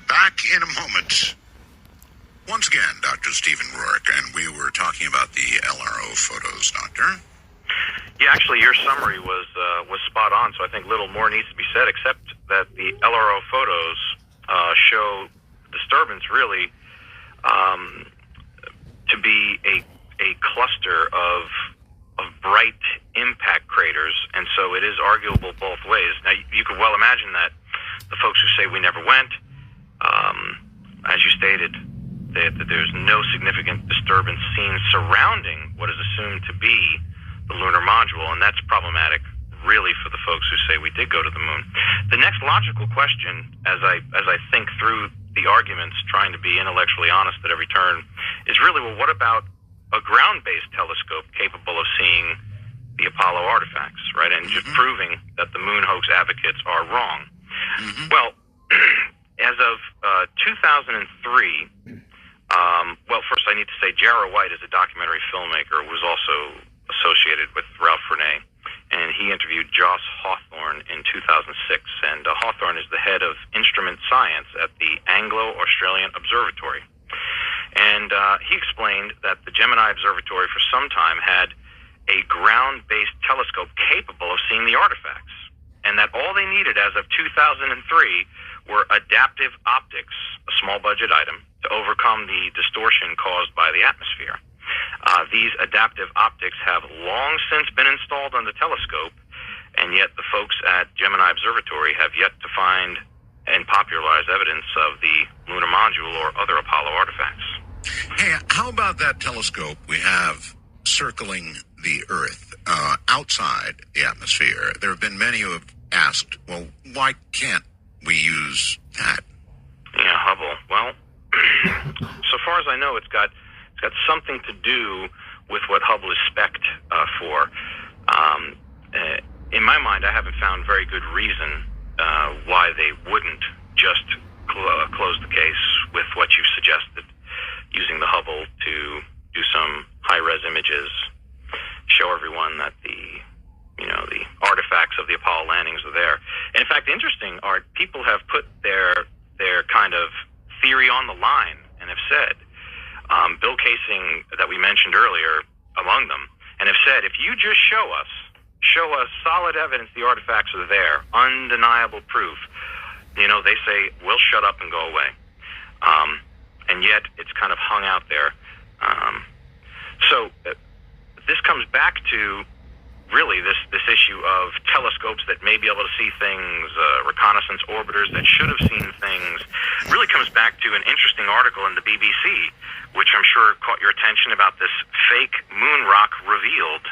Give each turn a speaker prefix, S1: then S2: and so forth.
S1: Back in a moment. Once again, Dr. Stephen Rourke, and we were talking about the LRO photos, Doctor.
S2: Yeah, actually, your summary was spot on, so I think little more needs to be said, except that the LRO photos show disturbance really to be a cluster of bright impact craters, and so it is arguable both ways. Now, you could well imagine that the folks who say we never went, as you stated, that there's no significant disturbance seen surrounding what is assumed to be the lunar module, and that's problematic, really, for the folks who say we did go to the moon. The next logical question, as I think through the arguments, trying to be intellectually honest at every turn, is really, well, what about a ground-based telescope capable of seeing the Apollo artifacts, right, and just proving that the moon hoax advocates are wrong? Well, as of 2003, well, first I need to say Jarrah White is a documentary filmmaker who was also associated with Ralph Renee, and he interviewed Joss Hawthorne in 2006, and Hawthorne is the head of instrument science at the Anglo-Australian Observatory. And he explained that the Gemini Observatory for some time had a ground-based telescope capable of seeing the artifacts, and that all they needed as of 2003 were adaptive optics, a small budget item, to overcome the distortion caused by the atmosphere. These adaptive optics have long since been installed on the telescope, and yet the folks at Gemini Observatory have yet to find and popularize evidence of the lunar module or other Apollo artifacts.
S1: Hey, how about that telescope we have circling the Earth outside the atmosphere? There have been many who have asked, well, why can't we use that?
S2: Yeah, Hubble. Well, so far as I know, it's got something to do with what Hubble is spec'd for. In my mind, I haven't found very good reason why they wouldn't just close the case with what you suggested, using the Hubble to do some high-res images, show everyone that the artifacts of the Apollo landings are there. And in fact, interesting, Art, people have put their kind of theory on the line and have said, Bill Casing, that we mentioned earlier, among them, and have said, if you just show us solid evidence the artifacts are there, undeniable proof, they say, we'll shut up and go away. And yet it's kind of hung out there. So this comes back to really this issue of telescopes that may be able to see things, reconnaissance orbiters that should have seen things. Really comes back to an interesting article in the BBC, which I'm sure caught your attention, about this fake moon rock revealed